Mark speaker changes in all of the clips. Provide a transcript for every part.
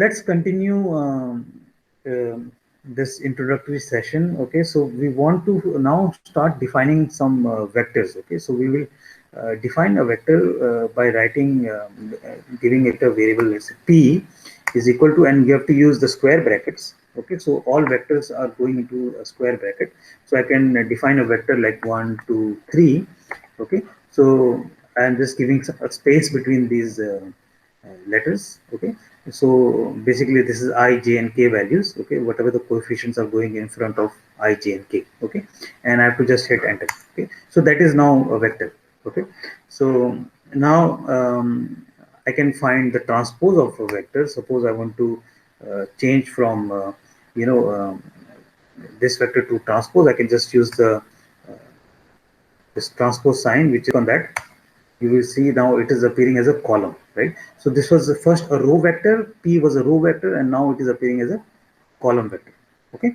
Speaker 1: let's continue this introductory session. Okay, so we want to now start defining some vectors. Okay, so we will define a vector by writing, giving it a variable. Let's say p is equal to, and you have to use the square brackets. Okay, so all vectors are going into a square bracket. So I can define a vector like 1, 2, 3. Okay, so I am just giving a space between these letters. Okay, so basically this is I, j, and k values. Okay, whatever the coefficients are going in front of I, j, and k. Okay, and I have to just hit enter. Okay, so that is now a vector. Okay, so now I can find the transpose of a vector. Suppose I want to change from you know this vector to transpose. I can just use the this transpose sign, which is on that. You will see now it is appearing as a column, right? So this was the first a row vector, p was a row vector, and now it is appearing as a column vector. Okay,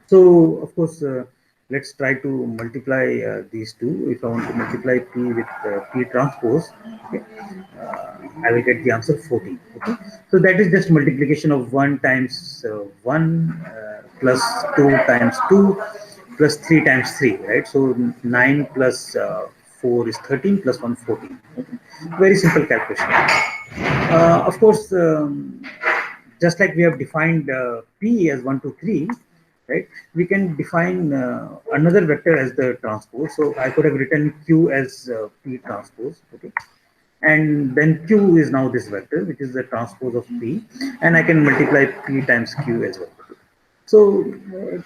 Speaker 1: so of course let's try to multiply these two. If I want to multiply p with p transpose, okay, I will get the answer 14. Okay, so that is just multiplication of 1 times 1 plus 2 times 2 plus 3 times 3, right? So 9 plus 4 is 13 plus 1 14. Okay, very simple calculation. Of course, just like we have defined p as 1 2 3, right, we can define another vector as the transpose. So I could have written q as p transpose. Okay, and then q is now this vector, which is the transpose of p, and I can multiply p times q as well. So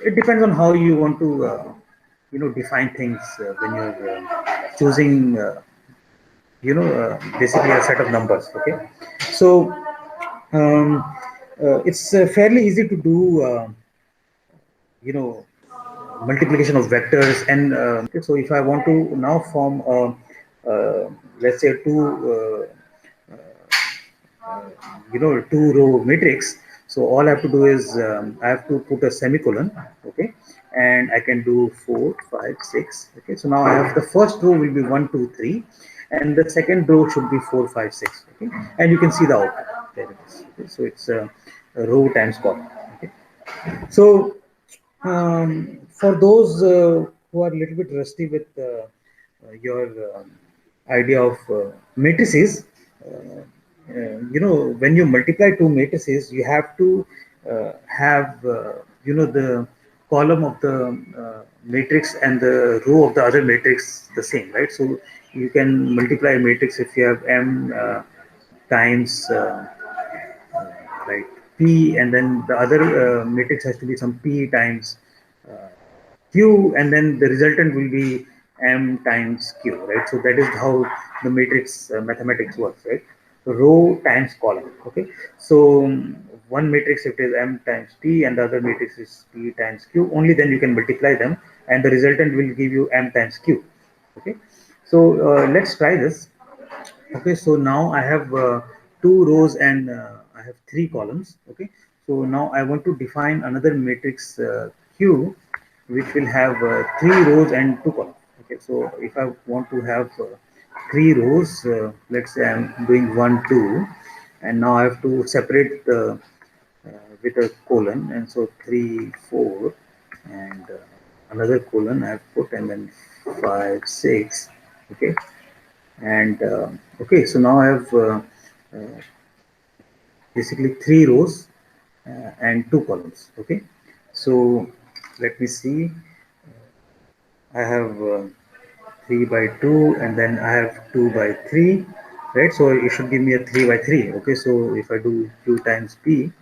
Speaker 1: it depends on how you want to define things when you're choosing basically a set of numbers. Okay, so um, it's fairly easy to do you know multiplication of vectors. And so if I want to now form let's say two two row matrix. So all I have to do is I have to put a semicolon. Okay, and I can do 4 5 6. Okay, so now I have the first row will be 1 2 3, and the second row should be 4 5 6. Okay, and you can see the output. There it is. Okay, so it's a row times column. Okay, so for those who are a little bit rusty with your idea of matrices, when you multiply two matrices, you have to have the column of the matrix and the row of the other matrix the same, right? So you can multiply a matrix if you have m times right, p, and then the other matrix has to be some p times uh, q, and then the resultant will be m times q, right? So that is how the matrix mathematics works, right? Row times column. Okay, so one matrix, if it is m times p, and the other matrix is p times q, only then you can multiply them, and the resultant will give you m times q. Okay, so let's try this. Okay, so now I have two rows and I have three columns. Okay, so now I want to define another matrix q, which will have three rows and two columns. Okay, so if I want to have three rows, let's say I'm doing 1 2, and now I have to separate with a colon, and so 3 4, and another colon I've put, and then 5 6. Okay, and okay, so now I have basically three rows and two columns. Okay, so let me see. I have 3 by 2, and then I have 2 by 3, right? So it should give me a 3 by 3. Okay, so if I do q times p,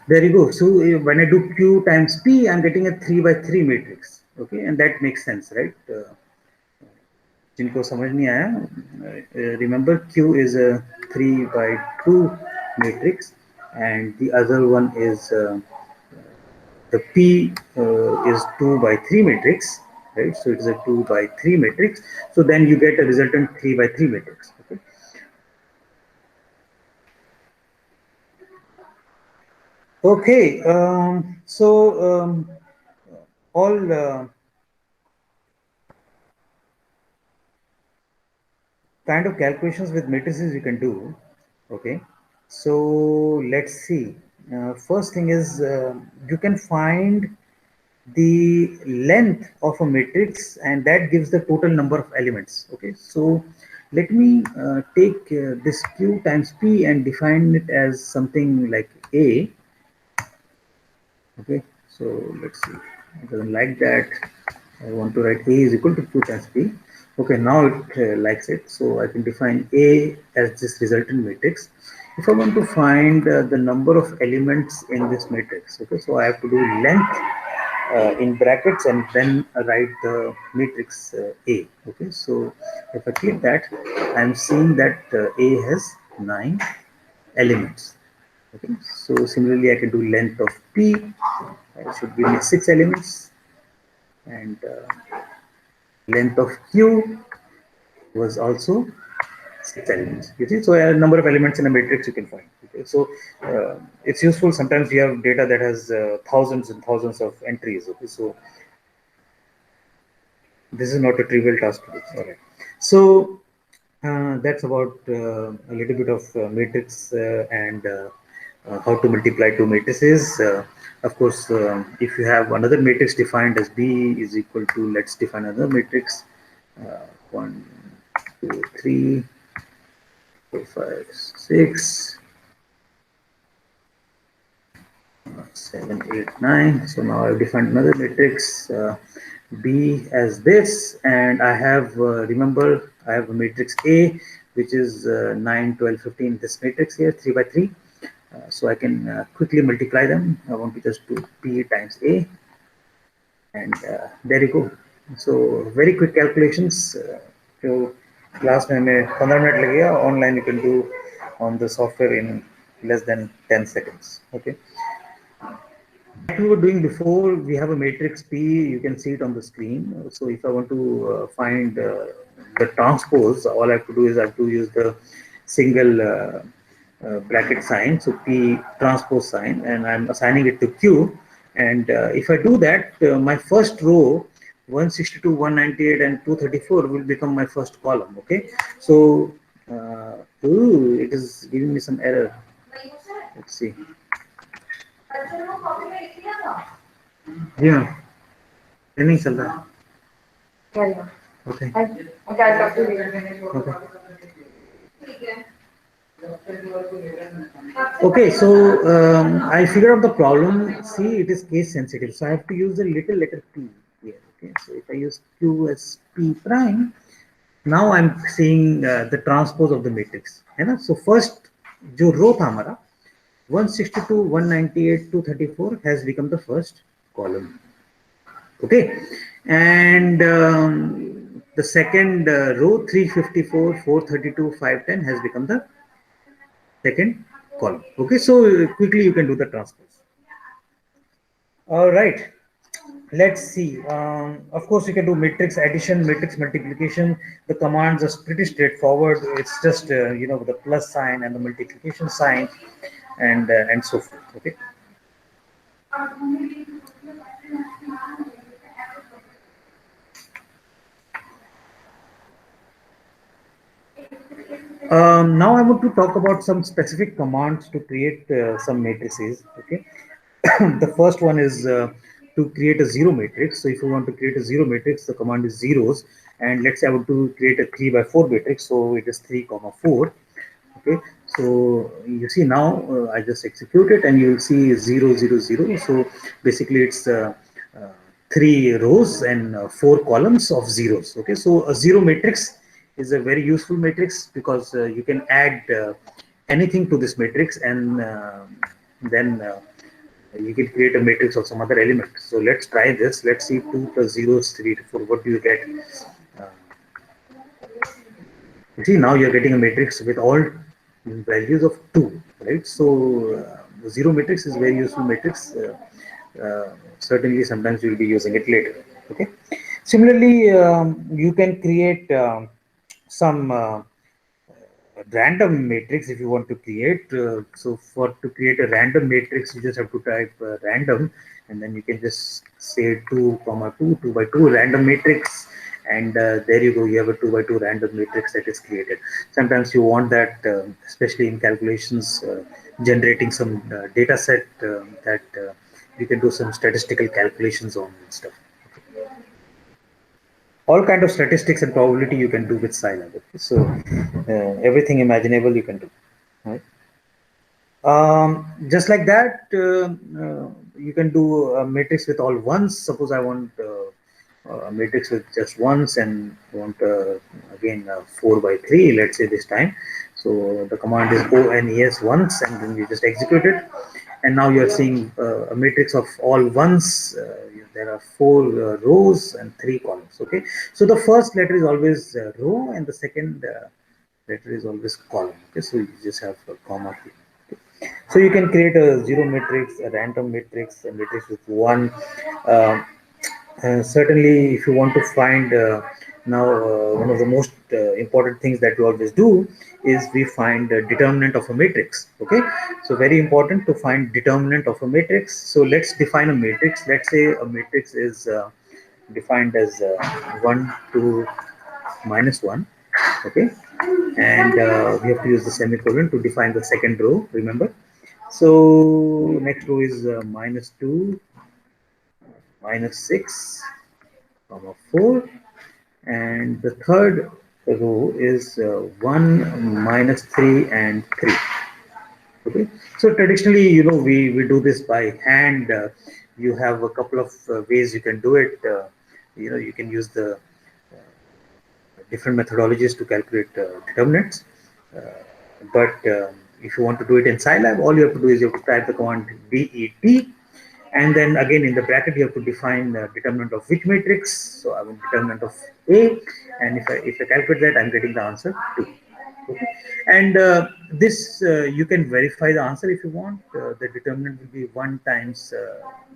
Speaker 1: there you go. So when I do q times p, I'm getting a 3 by 3 matrix. Okay, and that makes sense, right? जिनको समझ नहीं आया, remember q is a 3 by 2 matrix, and the other one is the p is 2 by 3 matrix, right? So it is a 2 by 3 matrix. So then you get a resultant 3 by 3 matrix. Okay, okay, so all kind of calculations with matrices you can do. Okay, so let's see. First thing is you can find the length of a matrix, and that gives the total number of elements. Okay, so let me take this q times p and define it as something like a. Okay, so let's see. It doesn't like that. I want to write a is equal to q times p. Okay, now it likes it. So I can define a as this resultant matrix. If I want to find the number of elements in this matrix, okay, so I have to do length in brackets and then write the matrix A. Okay, so if I click that, I'm seeing that A has 9 elements. Okay, so similarly, I can do length of P. It should give me 6 elements, and length of Q was also 6 elements. You see, so a number of elements in a matrix you can find. Okay, so it's useful. Sometimes you have data that has thousands and thousands of entries. Okay, so this is not a trivial task to do. All right. So that's about a little bit of matrix and how to multiply two matrices. Of course, if you have another matrix defined as B is equal to, let's define another matrix, 1, 2, 3, 4, 5, 6, 7, 8, 9. So now I've defined another matrix B as this, and I have, remember, I have a matrix A, which is 9, 12, 15, this matrix here, 3 by 3. So I can quickly multiply them. I want to just do P times A, and there you go. So very quick calculations. जो class में हमें 15 minute लगेगा, online you can do on the software in less than 10 seconds. Okay. Like we were doing before, we have a matrix P, you can see it on the screen. So if I want to find the transpose, all I have to do is I have to use the single bracket sign, so P transpose sign, and I'm assigning it to Q. And if I do that, my first row, 162, 198, and 234 will become my first column. Okay, so it is giving me some error. Let's see. Yeah. नहीं चल रहा okay okay so I figured out the problem. See, it is case sensitive, so I have to use the little letter p here. Okay, so if I use q as p prime, now I'm seeing the transpose of the matrix, है ना? So first जो रो था हमारा 162 198 234 has become the first column. Okay, and the second row 354 432 510 has become the second column. Okay, so quickly you can do the transpose. All right, let's see. Of course you can do matrix addition, matrix multiplication. The commands are pretty straightforward. It's just the plus sign and the multiplication sign, and so forth. Okay. Now I want to talk about some specific commands to create some matrices. Okay, the first one is to create a zero matrix. So if you want to create a zero matrix, the command is zeros. And let's say I want to create a 3 by 4 matrix, so it is 3 comma 4. Okay, so you see now I just execute it, and you will see 0 0 0. So basically it's uh, 3 rows and 4 columns of zeros. Okay, so a zero matrix is a very useful matrix because you can add anything to this matrix, and then you can create a matrix of some other element. So let's try this. Let's see 2 plus 0 is 3 to 4. What do you get? Uh, you see, now you're getting a matrix with all values of 2, right? So the zero matrix is very useful matrix. Certainly, sometimes you'll be using it later. Okay. Similarly, you can create some random matrix if you want to create. So for to create a random matrix, you just have to type random, and then you can just say 2 comma 2 2 by 2 random matrix, and there you go, you have a 2 by 2 random matrix that is created. Sometimes you want that, especially in calculations, generating some data set that you can do some statistical calculations on and stuff. All kind of statistics and probability you can do with Scilab. Okay? So everything imaginable you can do. Right? Just like that, you can do a matrix with all ones. Suppose I want a matrix with just ones and want again 4 by 3, let's say this time. So the command is ONES once, and then you just execute it. And now you're seeing a matrix of all ones. There are 4 rows and 3 columns. Okay, so the first letter is always row, and the second letter is always column. Okay, so you just have a comma here. So you can create a zero matrix, a random matrix, a matrix with one. Uh, Certainly, if you want to find now, one of the most important things that we always do is we find the determinant of a matrix. Okay, so very important to find determinant of a matrix. So let's define a matrix. Let's say a matrix is defined as 1, 2, minus 1. Okay, and we have to use the semicolon to define the second row, remember. So next row is minus 2, minus 6, comma 4, and the third row is 1, minus 3, and 3. Okay, so traditionally, we do this by hand. You have a couple of ways you can do it. You can use the different methodologies to calculate determinants. Uh, but if you want to do it in Scilab, all you have to do is you have to type the command DET, and then again in the bracket you have to define the determinant of which matrix. So I want determinant of A, and if I calculate that, I'm getting the answer 2. Okay. And this you can verify the answer if you want. The determinant will be 1 times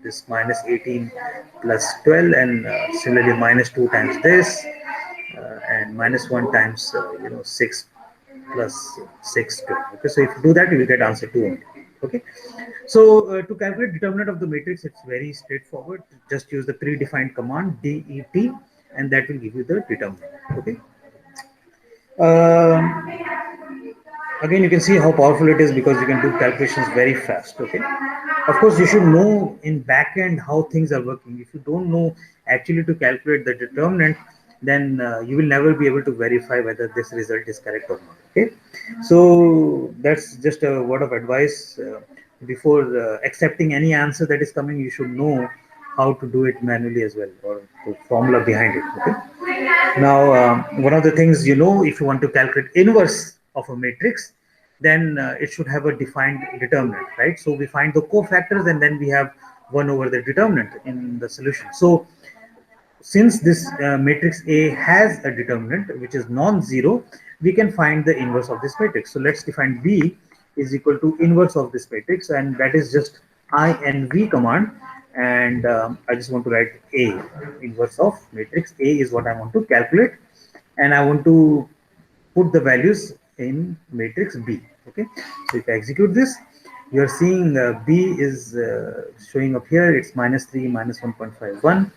Speaker 1: this minus 18 plus 12, and similarly minus 2 times this, and minus 1 times 6 plus 6 2. Okay, so if you do that, you will get answer 2 only. Okay, so to calculate determinant of the matrix, it's very straightforward. Just use the predefined command DET, and that will give you the determinant. Okay. Um, Again, you can see how powerful it is because you can do calculations very fast. Okay, of course you should know in backend how things are working. If you don't know actually to calculate the determinant, then you will never be able to verify whether this result is correct or not. Okay, so that's just a word of advice. Before accepting any answer that is coming, you should know how to do it manually as well, or the formula behind it. Okay, now, one of the things, if you want to calculate inverse of a matrix, then it should have a defined determinant, right? So we find the cofactors, and then we have 1 over the determinant in the solution. So since this matrix A has a determinant which is non-zero, we can find the inverse of this matrix. So let's define B is equal to inverse of this matrix, and that is just INV command. And I just want to write A, inverse of matrix A is what I want to calculate, and I want to put the values in matrix B. Okay, so if I execute this, you are seeing B is showing up here. It's minus 3, minus 1.51,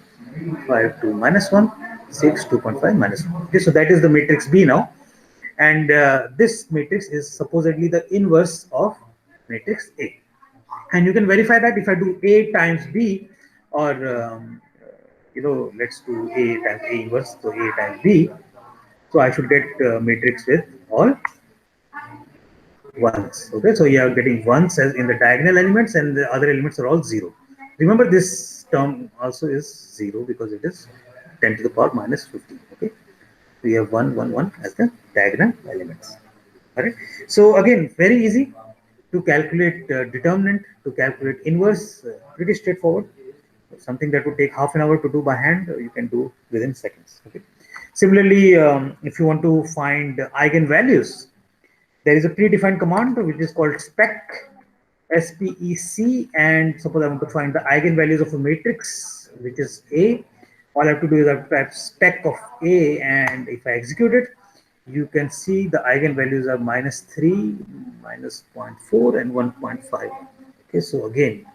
Speaker 1: 5, 2, minus 1, 6, 2.5, minus 1. Okay, so that is the matrix B now. And this matrix is supposedly the inverse of matrix A. And you can verify that if I do A times B, or let's do A times A inverse, so A times B. So I should get matrix with all ones. Okay, so you are getting ones as in the diagonal elements, and the other elements are all 0. Remember, this term also is 0 because it is 10 to the power minus 15. Okay, so you have 1 1 1 as the diagonal elements. All right, so again, very easy to calculate determinant, to calculate inverse. Pretty straightforward. Something that would take half an hour to do by hand, you can do within seconds. Okay, similarly, if you want to find eigenvalues, there is a predefined command which is called spec, SPEC, and suppose I want to find the eigenvalues of a matrix which is A. All I have to do is I have to type spec of A, and if I execute it, you can see the eigenvalues are -3, -0.4, and 1.5. Okay, so again,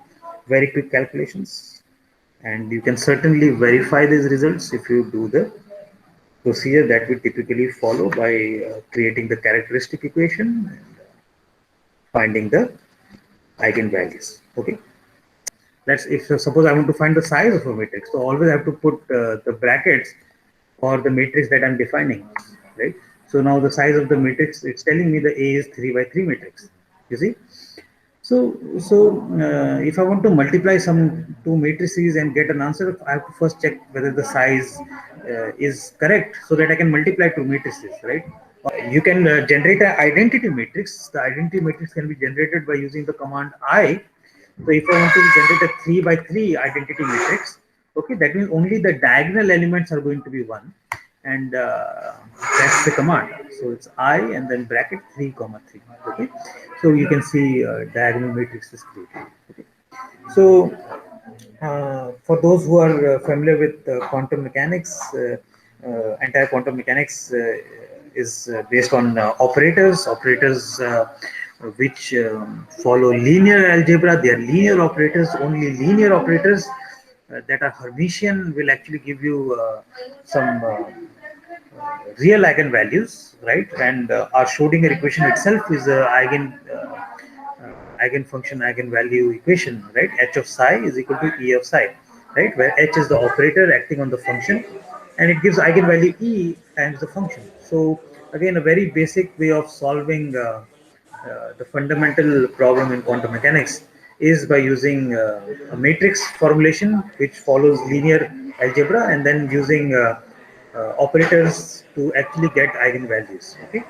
Speaker 1: very quick calculations, and you can certainly verify these results if you do the procedure that we typically follow by creating the characteristic equation and finding the eigenvalues. Okay, let's if suppose I want to find the size of a matrix, so always I have to put the brackets or the matrix that I'm defining, right? So now the size of the matrix, it's telling me the A is 3 by 3 matrix. You see? So if I want to multiply some two matrices and get an answer, I have to first check whether the size is correct so that I can multiply two matrices, right? You can generate an identity matrix. The identity matrix can be generated by using the command I. So if I want to generate a 3 by 3 identity matrix, okay, that means only the diagonal elements are going to be 1, and that's the command. So it's I and then bracket 3 comma 3. Okay, so you can see diagonal matrix is created. Okay, so for those who are familiar with quantum mechanics, entire quantum mechanics is based on operators which follow linear algebra. They are linear operators. Only linear operators that are Hermitian will actually give you some real eigenvalues, right? And our Schrodinger equation itself is a eigenfunction eigenvalue equation, right? H of psi is equal to E of psi, right? Where H is the operator acting on the function, and it gives eigenvalue E times the function. So again, a very basic way of solving the fundamental problem in quantum mechanics is by using a matrix formulation which follows linear algebra and then using operators to actually get eigenvalues. Okay.